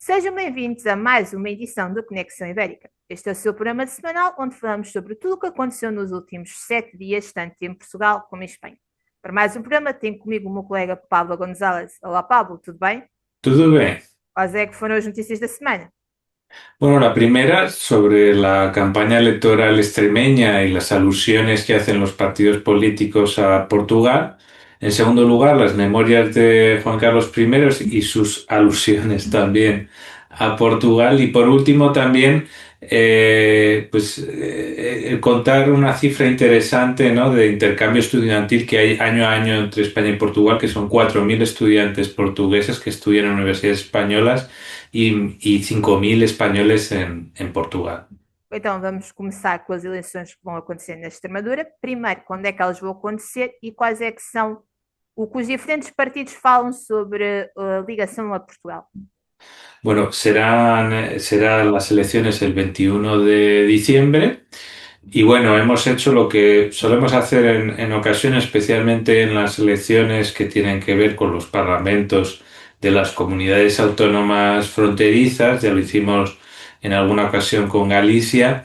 Sejam bem-vindos a mais uma edição do Conexão Ibérica. Este é o seu programa semanal onde falamos sobre tudo o que aconteceu nos últimos 7 dias, tanto em Portugal como em Espanha. Para mais um programa, tenho comigo o meu colega Pablo González. Olá, Pablo, tudo bem? Todo bien. Quais é que foram as notícias da semana? Bueno, la primera sobre la campaña electoral extremeña y las alusiones que hacen los partidos políticos a Portugal. En segundo lugar, las memorias de Juan Carlos I y sus alusiones también a Portugal. Y por último, también contar una cifra interesante, ¿no?, de intercambio estudiantil que hay año a año entre España y Portugal, que son 4.000 estudiantes portugueses que estudian en universidades españolas y 5.000 españoles en Portugal. Então, vamos começar com as eleições que vão acontecer na Extremadura. Primeiro, quando é que elas vão acontecer e quais é que são o que os diferentes partidos falam sobre a ligação a Portugal? Bueno, serán las elecciones el 21 de diciembre y bueno, hemos hecho lo que solemos hacer en ocasiones, especialmente en las elecciones que tienen que ver con los parlamentos de las comunidades autónomas fronterizas. Ya lo hicimos en alguna ocasión con Galicia.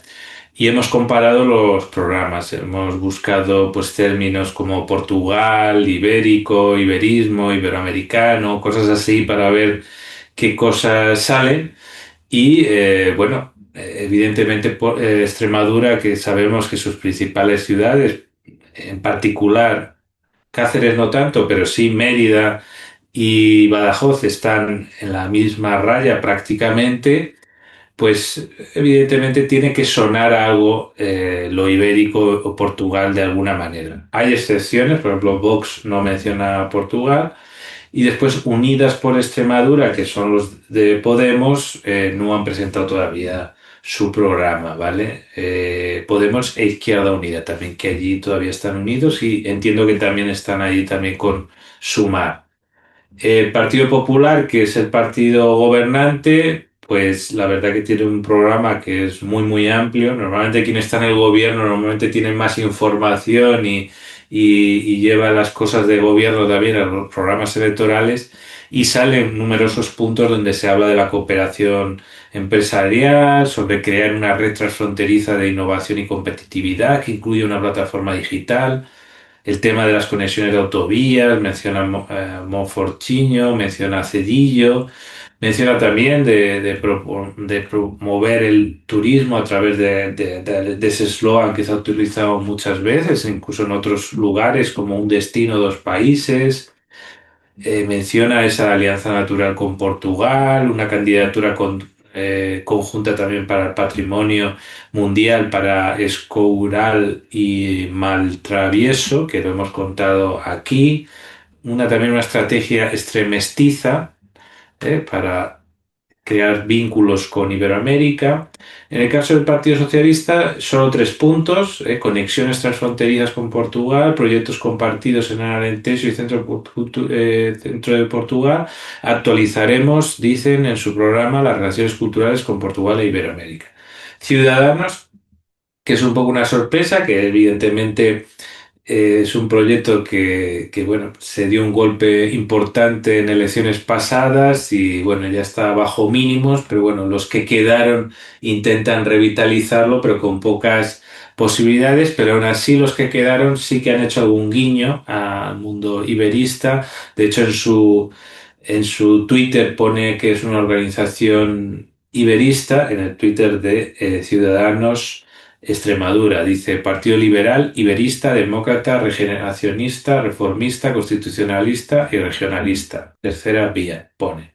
Y hemos comparado los programas, hemos buscado pues términos como Portugal, ibérico, iberismo, iberoamericano, cosas así para ver qué cosas salen. Y bueno, evidentemente Extremadura, que sabemos que sus principales ciudades, en particular Cáceres no tanto, pero sí Mérida y Badajoz están en la misma raya prácticamente, pues evidentemente tiene que sonar algo lo ibérico o Portugal de alguna manera. Hay excepciones, por ejemplo, Vox no menciona a Portugal, y después Unidas por Extremadura, que son los de Podemos, no han presentado todavía su programa, ¿vale? Podemos e Izquierda Unida también, que allí todavía están unidos y entiendo que también están allí también con Sumar. El Partido Popular, que es el partido gobernante, pues la verdad que tiene un programa que es muy, muy amplio. Normalmente quien está en el gobierno normalmente tiene más información y lleva las cosas de gobierno también a los programas electorales y salen numerosos puntos donde se habla de la cooperación empresarial, sobre crear una red transfronteriza de innovación y competitividad que incluye una plataforma digital, el tema de las conexiones de autovías, menciona Monfortiño, menciona Cedillo, menciona también de promover el turismo a través de ese eslogan que se ha utilizado muchas veces, incluso en otros lugares como un destino, dos países. Menciona esa alianza natural con Portugal, una candidatura conjunta también para el patrimonio mundial para Escoural y Maltravieso, que lo hemos contado aquí. También una estrategia extremestiza para crear vínculos con Iberoamérica. En el caso del Partido Socialista, solo 3 puntos: conexiones transfronterizas con Portugal, proyectos compartidos en el Alentejo y centro de Portugal. Actualizaremos, dicen en su programa, las relaciones culturales con Portugal e Iberoamérica. Ciudadanos, que es un poco una sorpresa, que evidentemente es un proyecto que, bueno, se dio un golpe importante en elecciones pasadas y bueno, ya está bajo mínimos, pero bueno, los que quedaron intentan revitalizarlo, pero con pocas posibilidades, pero aún así los que quedaron sí que han hecho algún guiño al mundo iberista. De hecho, en su Twitter pone que es una organización iberista, en el Twitter de Ciudadanos Extremadura. Dice: Partido Liberal, Iberista, Demócrata, Regeneracionista, Reformista, Constitucionalista y Regionalista. Tercera vía, pone.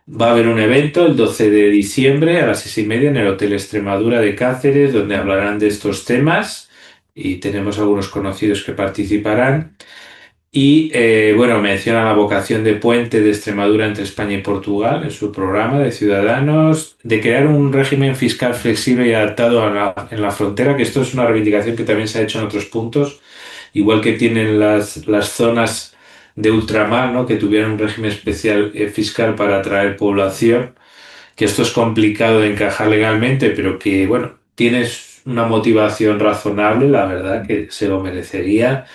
Va a haber un evento el 12 de diciembre a las 6:30 en el Hotel Extremadura de Cáceres, donde hablarán de estos temas y tenemos algunos conocidos que participarán. Y bueno, menciona la vocación de puente de Extremadura entre España y Portugal en su programa de Ciudadanos, de crear un régimen fiscal flexible y adaptado en la frontera, que esto es una reivindicación que también se ha hecho en otros puntos, igual que tienen las zonas de ultramar, ¿no?, que tuvieron un régimen especial fiscal para atraer población, que esto es complicado de encajar legalmente, pero que, bueno, tienes una motivación razonable, la verdad que se lo merecería.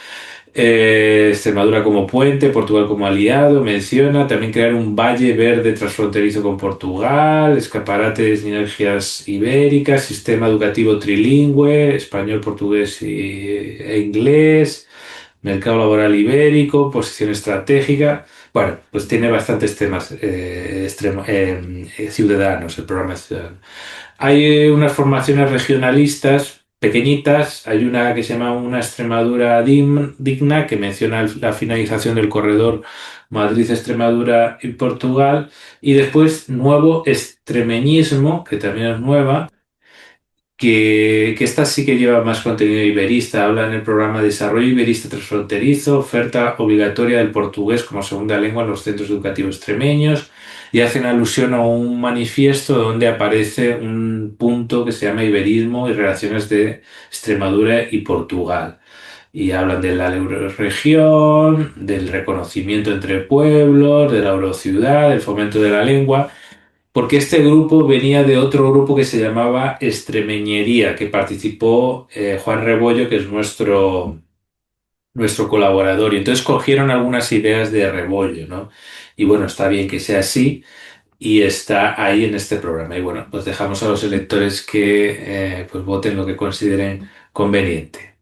Extremadura como puente, Portugal como aliado, menciona también crear un valle verde transfronterizo con Portugal, escaparate de sinergias ibéricas, sistema educativo trilingüe, español, portugués e inglés, mercado laboral ibérico, posición estratégica. Bueno, pues tiene bastantes temas ciudadanos, el programa ciudadano. Hay unas formaciones regionalistas pequeñitas. Hay una que se llama Una Extremadura digna, que menciona la finalización del corredor Madrid-Extremadura y Portugal. Y después Nuevo Extremeñismo, que también es nueva, que esta sí que lleva más contenido iberista. Habla en el programa Desarrollo Iberista Transfronterizo, oferta obligatoria del portugués como segunda lengua en los centros educativos extremeños, y hacen alusión a un manifiesto donde aparece un punto que se llama Iberismo y relaciones de Extremadura y Portugal. Y hablan de la eurorregión, del reconocimiento entre pueblos, de la eurociudad, del fomento de la lengua, porque este grupo venía de otro grupo que se llamaba Extremeñería, que participó Juan Rebollo, que es nuestro colaborador. Y entonces cogieron algunas ideas de Rebollo, ¿no? Y bueno, está bien que sea así y está ahí en este programa. Y bueno, pues dejamos a los electores que pues voten lo que consideren conveniente.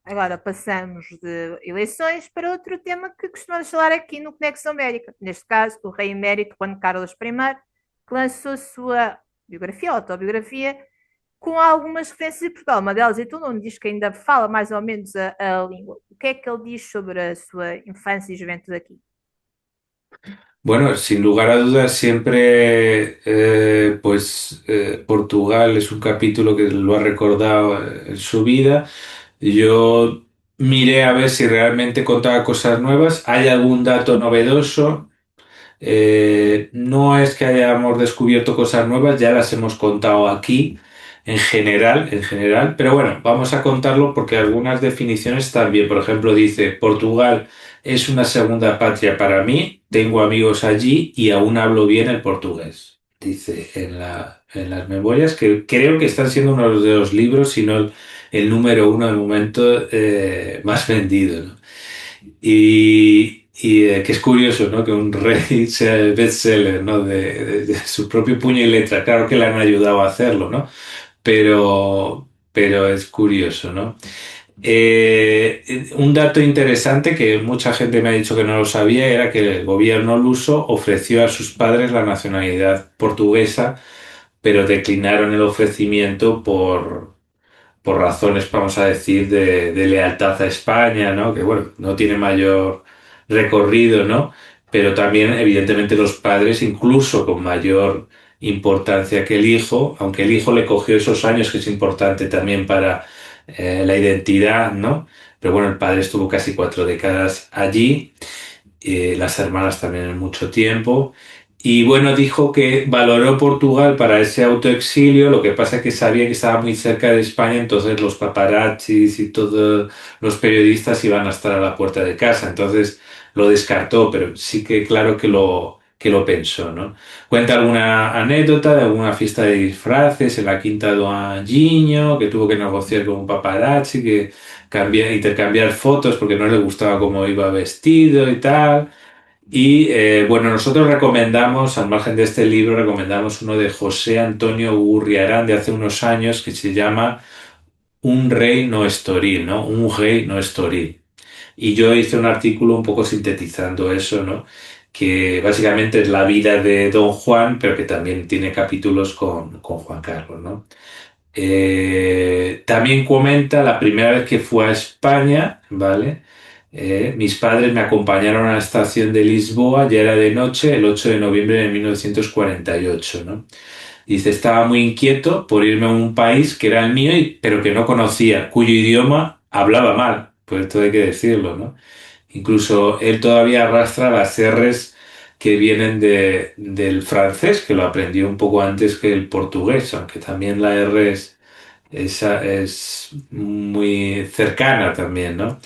Agora passamos de eleições para outro tema que costumamos falar aqui no Conexão América. Neste caso, o rei emérito Juan Carlos I, que lançou a sua biografia, autobiografia, com algumas referências de Portugal. Uma delas, então, onde diz que ainda fala mais ou menos a língua. O que é que ele diz sobre a sua infância e juventude aqui? Bueno, sin lugar a dudas, siempre Portugal es un capítulo que lo ha recordado en su vida. Yo miré a ver si realmente contaba cosas nuevas. ¿Hay algún dato novedoso? No es que hayamos descubierto cosas nuevas, ya las hemos contado aquí en general, pero bueno, vamos a contarlo porque algunas definiciones también. Por ejemplo, dice, Portugal es una segunda patria para mí, tengo amigos allí y aún hablo bien el portugués. Dice en las memorias, que creo que están siendo uno de los libros, si no el número uno de momento más vendido, ¿no? Que es curioso, ¿no? Que un rey sea el bestseller, ¿no? De su propio puño y letra. Claro que le han ayudado a hacerlo, ¿no? Pero es curioso, ¿no? Un dato interesante que mucha gente me ha dicho que no lo sabía era que el gobierno luso ofreció a sus padres la nacionalidad portuguesa, pero declinaron el ofrecimiento por razones, vamos a decir, de lealtad a España, ¿no? Que bueno, no tiene mayor recorrido, ¿no? Pero también, evidentemente, los padres, incluso con mayor importancia que el hijo, aunque el hijo le cogió esos años, que es importante también para la identidad, ¿no? Pero bueno, el padre estuvo casi 4 décadas allí, las hermanas también en mucho tiempo. Y bueno, dijo que valoró Portugal para ese autoexilio, lo que pasa es que sabía que estaba muy cerca de España, entonces los paparazzis y todos los periodistas iban a estar a la puerta de casa, entonces lo descartó, pero sí que claro que lo pensó, ¿no? Cuenta alguna anécdota de alguna fiesta de disfraces en la Quinta do Angiño, que tuvo que negociar con un paparazzi, que intercambiar fotos porque no le gustaba cómo iba vestido y tal. Y bueno, nosotros recomendamos, al margen de este libro, recomendamos uno de José Antonio Gurriarán de hace unos años que se llama Un rey no estoril, ¿no? Un rey no estoril. Y yo hice un artículo un poco sintetizando eso, ¿no? Que básicamente es la vida de Don Juan, pero que también tiene capítulos con Juan Carlos, ¿no? También comenta la primera vez que fue a España, ¿vale? Mis padres me acompañaron a la estación de Lisboa, ya era de noche, el 8 de noviembre de 1948, ¿no? Dice, estaba muy inquieto por irme a un país que era el mío, pero que no conocía, cuyo idioma hablaba mal, pues esto hay que decirlo, ¿no? Incluso él todavía arrastra las R's que vienen del francés, que lo aprendió un poco antes que el portugués, aunque también la R es muy cercana también, ¿no?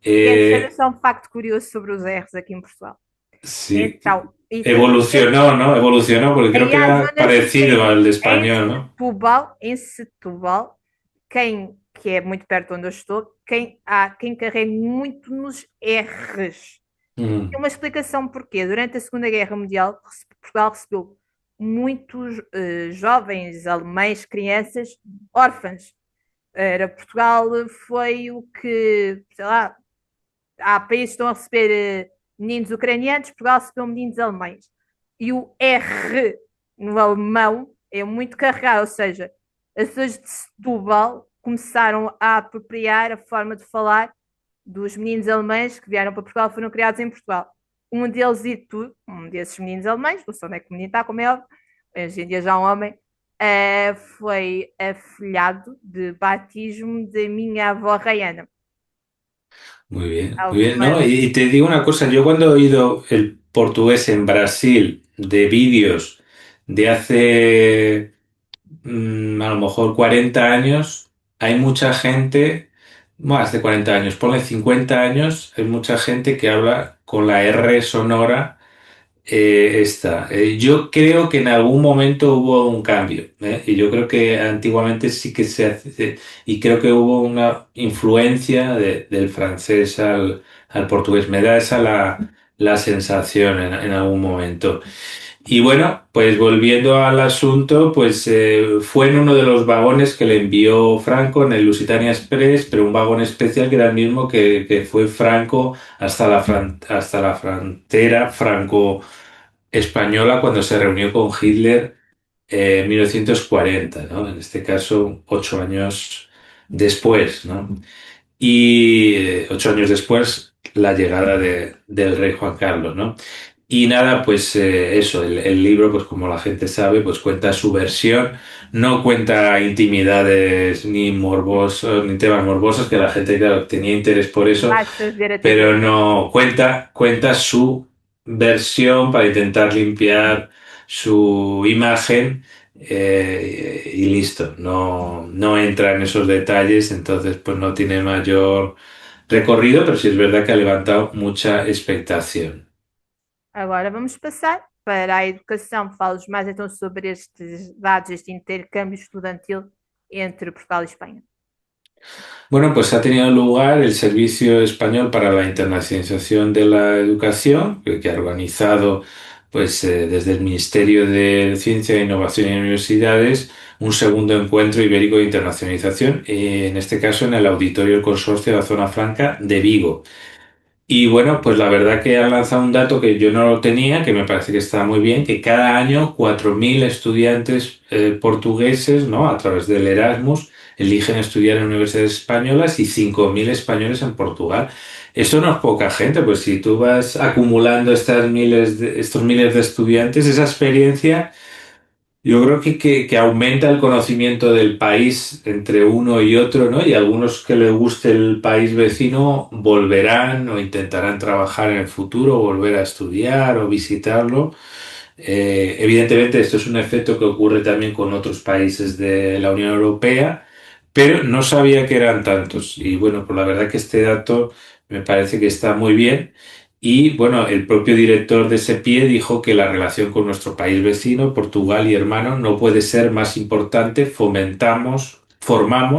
E é Eh, só um facto curioso sobre os R's aqui em Portugal. sí, Então, efetivamente, evolucionó, ¿no? Evolucionou porque creo aí que há era zonas do parecido país, al de español, ¿no? Em Setúbal, quem que é muito perto de onde eu estou, há quem carregue muito nos R's. Tem Mm, uma explicação porquê. Durante a Segunda Guerra Mundial, Portugal recebeu muitos jovens alemães, crianças órfãs. Portugal foi o que, sei lá, há países que estão a receber meninos ucranianos, Portugal recebeu meninos alemães. E o R no alemão é muito carregado, ou seja, as pessoas de Setúbal começaram a apropriar a forma de falar dos meninos alemães que vieram para Portugal, foram criados em Portugal. Um deles e tu, um desses meninos alemães, não sei onde é que o menino está, como é óbvio, hoje em dia já é um homem, foi afilhado de batismo de minha avó Rayana. muy bien, muy bien. Alguma No, y te digo una cosa, yo cuando he oído el portugués en Brasil de vídeos de hace a lo mejor 40 años, hay mucha gente, más de 40 años, ponle 50 años, hay mucha gente que habla con la R sonora esta. Yo creo que en algún momento hubo un cambio, ¿eh? Y yo creo que antiguamente sí que se hace, y creo que hubo una influencia del francés al portugués. Me da esa la sensación en algún momento. Y bueno, pues volviendo al asunto, pues fue en uno de los vagones que le envió Franco en el Lusitania Express, pero un vagón especial que era el mismo que fue Franco hasta la frontera franco-española cuando se reunió con Hitler en 1940, ¿no? En este caso, 8 años después, ¿no? Y 8 años después, la llegada del rey Juan Carlos, ¿no? Y nada, pues eso, el libro, pues como la gente sabe, pues cuenta su versión, no cuenta intimidades ni morbosos, ni temas morbosos, que la gente, claro, tenía interés por eso, basta ver a pero TV. no cuenta su versión para intentar limpiar su imagen y listo, no entra en esos detalles, entonces pues no tiene mayor recorrido, pero sí es verdad que ha levantado mucha expectación. Agora vamos passar para a educação. Falo mais então sobre estes dados, este intercâmbio estudantil entre Portugal e Espanha. Bueno, pues ha tenido lugar el Servicio Español para la Internacionalización de la Educación, que ha organizado pues, desde el Ministerio de Ciencia, Innovación y Universidades un segundo encuentro ibérico de internacionalización, en este caso en el Auditorio del Consorcio de la Zona Franca de Vigo. Y bueno, pues la verdad que han lanzado un dato que yo no lo tenía, que me parece que está muy bien, que cada año 4.000 estudiantes portugueses, ¿no? A través del Erasmus, eligen estudiar en universidades españolas y 5.000 españoles en Portugal. Esto no es poca gente, pues si tú vas acumulando estos miles de estudiantes, esa experiencia yo creo que aumenta el conocimiento del país entre uno y otro, ¿no? Y algunos que les guste el país vecino volverán o intentarán trabajar en el futuro, volver a estudiar o visitarlo. Evidentemente, esto es un efecto que ocurre también con otros países de la Unión Europea, pero no sabía que eran tantos. Y bueno, pues la verdad que este dato me parece que está muy bien. Y bueno, el propio director de SEPIE dijo que la relación con nuestro país vecino, Portugal y hermano, no puede ser más importante. Formamos,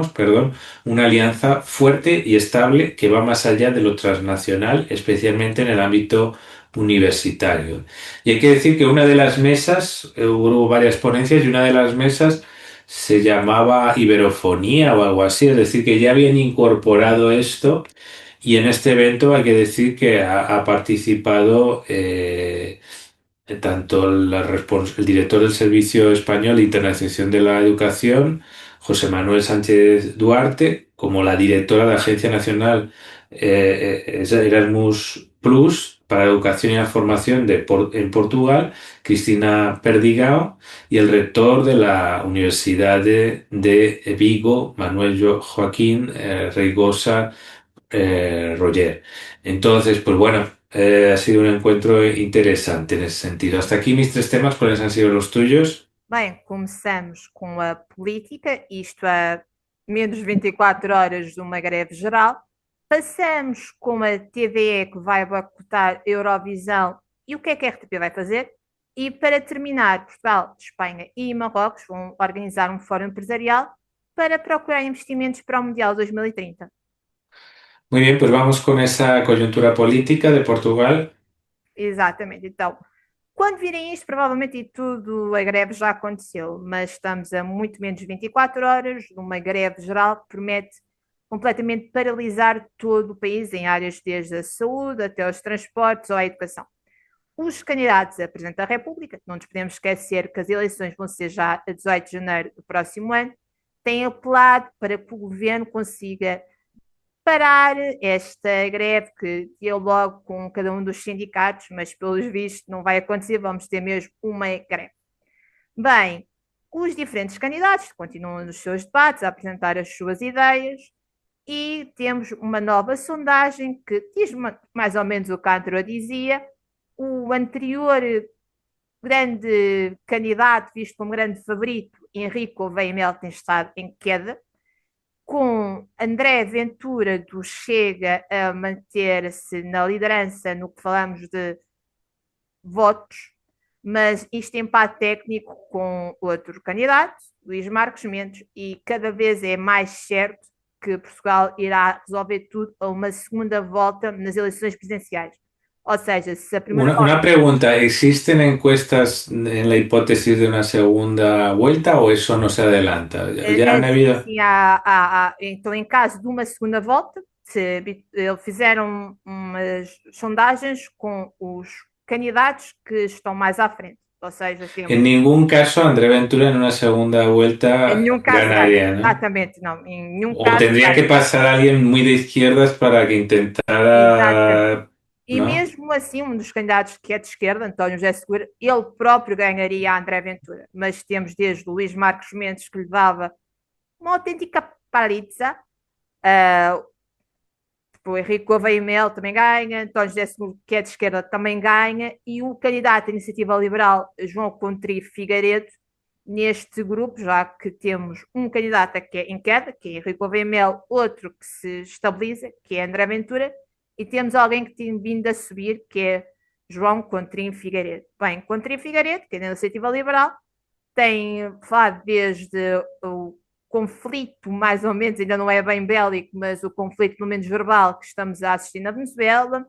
perdón, una alianza fuerte y estable que va más allá de lo transnacional, especialmente en el ámbito universitario. Y hay que decir que una de las mesas, hubo varias ponencias y una de las mesas se llamaba Iberofonía o algo así, es decir, que ya habían incorporado esto y en este evento hay que decir que ha participado tanto el director del Servicio Español de Internacionalización de la Educación, José Manuel Sánchez Duarte, como la directora de la Agencia Nacional Erasmus Plus para la Educación y la Formación en Portugal, Cristina Perdigao, y el rector de la Universidad de Vigo, Manuel Joaquín Reigosa Roger. Entonces, pues bueno, ha sido un encuentro interesante en ese sentido. Hasta aquí mis tres temas, ¿cuáles han sido los tuyos? Bem, começamos com a política, isto a menos 24 horas de uma greve geral. Passamos com a TVE que vai boicotar a Eurovisão e o que a RTP vai fazer. E para terminar, Portugal, Espanha e Marrocos vão organizar um fórum empresarial para procurar investimentos para o Mundial 2030. Muy bien, pues vamos con esa coyuntura política de Portugal. Exatamente. Então, quando virem isto, provavelmente e tudo, a greve já aconteceu, mas estamos a muito menos de 24 horas, uma greve geral que promete completamente paralisar todo o país em áreas desde a saúde até aos transportes ou à educação. Os candidatos a Presidente da República, não nos podemos esquecer que as eleições vão ser já a 18 de janeiro do próximo ano, têm apelado para que o governo consiga parar esta greve que deu logo com cada um dos sindicatos, mas pelos vistos não vai acontecer, vamos ter mesmo uma greve. Bem, os diferentes candidatos continuam nos seus debates a apresentar as suas ideias e temos uma nova sondagem que diz mais ou menos o que a anterior dizia. O anterior grande candidato, visto como grande favorito, Henrique Gouveia Mel, tem estado em queda, com André Ventura do Chega a manter-se na liderança no que falamos de votos, mas isto empate técnico com outro candidato, Luís Marcos Mendes, e cada vez é mais certo que Portugal irá resolver tudo a uma segunda volta nas eleições presidenciais. Ou seja, se a primeira volta. Una pregunta, ¿existen encuestas en la hipótesis de una segunda vuelta o eso no se adelanta? ¿Ya han Sim, habido? sim, então, em caso de uma segunda volta, fizeram umas sondagens com os candidatos que estão mais à frente. Ou seja, En temos, ningún caso André Ventura en una segunda em vuelta nenhum caso ganha, ganaría, ¿no? exatamente, não, em nenhum O caso tendría que ganha, pasar alguien muy de izquierdas para que exatamente. intentara, E ¿no? mesmo assim, um dos candidatos que é de esquerda, António José Seguro, ele próprio ganharia a André Ventura. Mas temos desde o Luís Marcos Mendes, que lhe dava uma autêntica paliza, uh, o Henrique Gouveia Mel também ganha, António José Seguro, que é de esquerda, também ganha, e o candidato à Iniciativa Liberal, João Coutinho Figueiredo, neste grupo, já que temos um candidato que é em queda, que é Henrique Gouveia Mel, outro que se estabiliza, que é André Ventura, e temos alguém que tem vindo a subir, que é João Coutinho Figueiredo. Bem, Coutinho Figueiredo, que é da Iniciativa Liberal, tem falado desde o conflito, mais ou menos, ainda não é bem bélico, mas o conflito, pelo menos verbal, que estamos a assistir na Venezuela,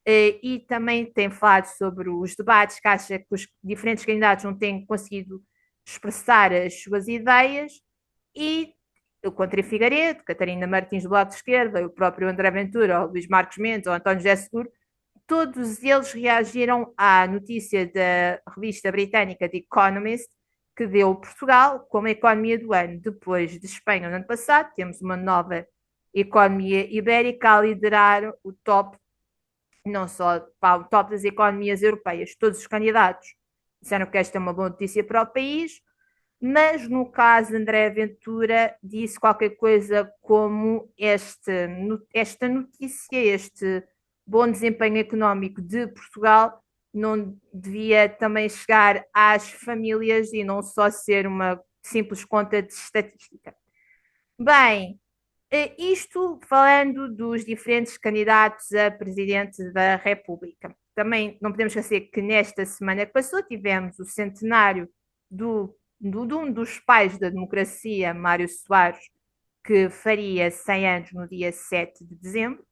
e também tem falado sobre os debates que acha que os diferentes candidatos não têm conseguido expressar as suas ideias, e o Coutinho Figueiredo, Catarina Martins do Bloco de Esquerda, o próprio André Ventura, o Luís Marcos Mendes, ou António José Seguro, todos eles reagiram à notícia da revista britânica The Economist, que deu Portugal como a economia do ano. Depois de Espanha, no ano passado, temos uma nova economia ibérica a liderar o top, não só o top das economias europeias. Todos os candidatos disseram que esta é uma boa notícia para o país, mas no caso de André Ventura disse qualquer coisa como esta notícia, este bom desempenho económico de Portugal não devia também chegar às famílias e não só ser uma simples conta de estatística. Bem, isto falando dos diferentes candidatos a presidente da República. Também não podemos esquecer que nesta semana que passou tivemos o centenário de um dos pais da democracia, Mário Soares, que faria 100 anos no dia 7 de dezembro,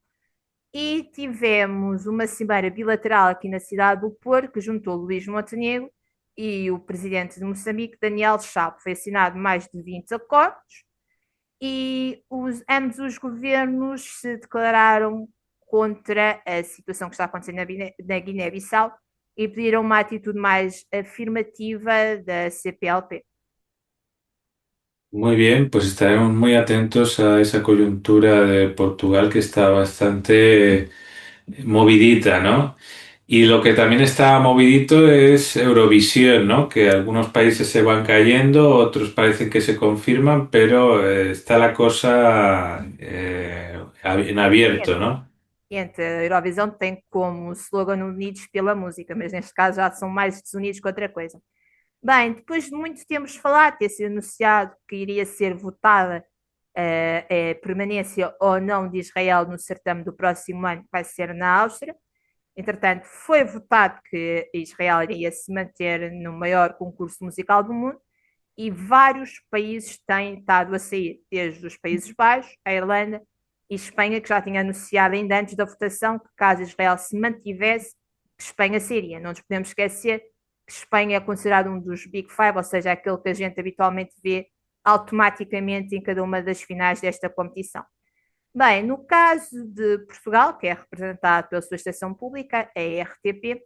e tivemos uma cimeira bilateral aqui na cidade do Porto, que juntou Luís Montenegro e o presidente de Moçambique, Daniel Chapo. Foi assinado mais de 20 acordos e ambos os governos se declararam contra a situação que está acontecendo na Guiné-Bissau e pediram uma atitude mais afirmativa da CPLP. Muy bien, pues estaremos muy atentos a esa coyuntura de Portugal que está bastante movidita, ¿no? Y lo que también está movidito es Eurovisión, ¿no? Que algunos países se van cayendo, otros parecen que se confirman, pero está la cosa en abierto, ¿no? A Eurovisão tem como slogan Unidos pela Música, mas neste caso já são mais desunidos que outra coisa. Bem, depois de muito tempo falar, ter sido anunciado que iria ser votada a permanência ou não de Israel no certame do próximo ano, que vai ser na Áustria. Entretanto, foi votado que Israel iria se manter no maior concurso musical do mundo e vários países têm estado a sair, desde os Países Baixos, a Irlanda e Espanha, que já tinha anunciado ainda antes da votação que, caso Israel se mantivesse, que Espanha seria. Não nos podemos esquecer que Espanha é considerado um dos Big Five, ou seja, aquele que a gente habitualmente vê automaticamente em cada uma das finais desta competição. Bem, no caso de Portugal, que é representado pela sua estação pública, a RTP,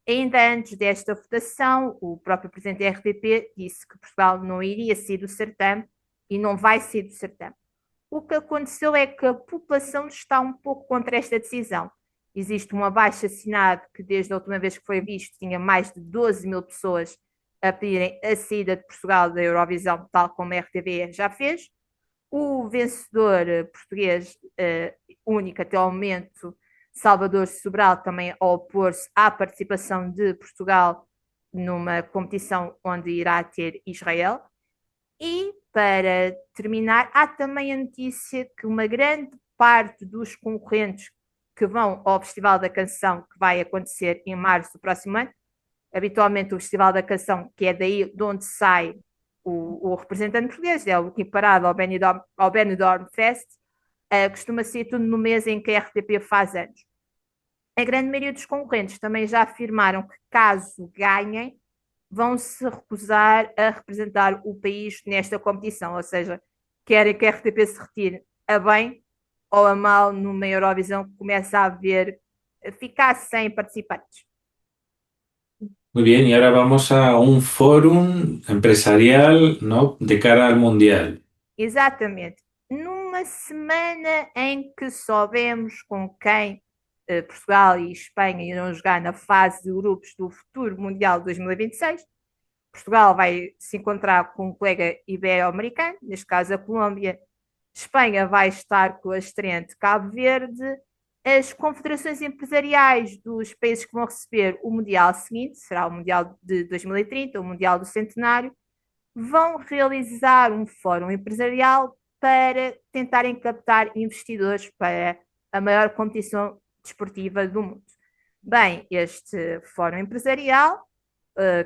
ainda antes desta votação, o próprio presidente da RTP disse que Portugal não iria sair do certame e não vai sair do certame. O que aconteceu é que a população está um pouco contra esta decisão. Existe um abaixo-assinado que, desde a última vez que foi visto, tinha mais de 12 mil pessoas a pedirem a saída de Portugal da Eurovisão, tal como a RTP já fez. O vencedor português único até ao momento, Salvador Sobral, também a opor-se à participação de Portugal numa competição onde irá ter Israel. E, para terminar, há também a notícia que uma grande parte dos concorrentes que vão ao Festival da Canção, que vai acontecer em março do próximo ano, habitualmente o Festival da Canção, que é daí de onde sai o representante português, é o equiparado ao Benidorm Fest, costuma ser tudo no mês em que a RTP faz anos. A grande maioria dos concorrentes também já afirmaram que, caso ganhem, vão se recusar a representar o país nesta competição, ou seja, querem que a RTP se retire a bem ou a mal numa Eurovisão que começa a haver, ficar sem participantes. Muy bien, y ahora vamos a un fórum empresarial, ¿no? De cara al mundial. Exatamente. Numa semana em que soubemos com quem Portugal e Espanha irão jogar na fase de grupos do futuro Mundial de 2026, Portugal vai se encontrar com um colega ibero-americano, neste caso a Colômbia. Espanha vai estar com a estreante Cabo Verde. As confederações empresariais dos países que vão receber o Mundial seguinte, será o Mundial de 2030, o Mundial do Centenário, vão realizar um fórum empresarial para tentarem captar investidores para a maior competição desportiva do mundo. Bem, este fórum empresarial,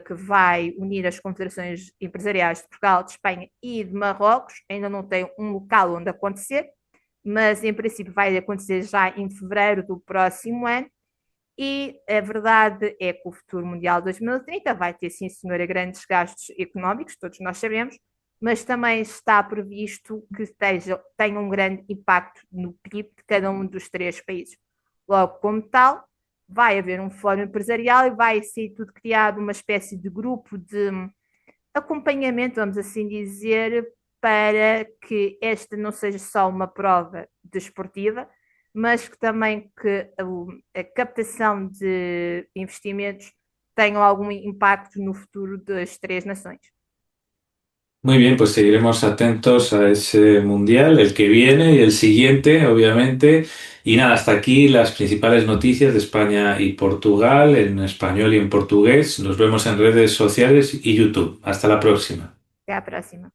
que vai unir as confederações empresariais de Portugal, de Espanha e de Marrocos, ainda não tem um local onde acontecer, mas em princípio vai acontecer já em fevereiro do próximo ano. E a verdade é que o futuro Mundial 2030 vai ter, sim, senhora, grandes gastos económicos, todos nós sabemos, mas também está previsto que tenha um grande impacto no PIB de cada um dos três países. Logo, como tal, vai haver um fórum empresarial e vai ser tudo criado uma espécie de grupo de acompanhamento, vamos assim dizer, para que esta não seja só uma prova desportiva, mas que também que a captação de investimentos tenha algum impacto no futuro das três nações. Muy bien, pues seguiremos atentos a ese mundial, el que viene y el siguiente, obviamente. Y nada, hasta aquí las principales noticias de España y Portugal en español y en portugués. Nos vemos en redes sociales y YouTube. Hasta la próxima. Até à próxima.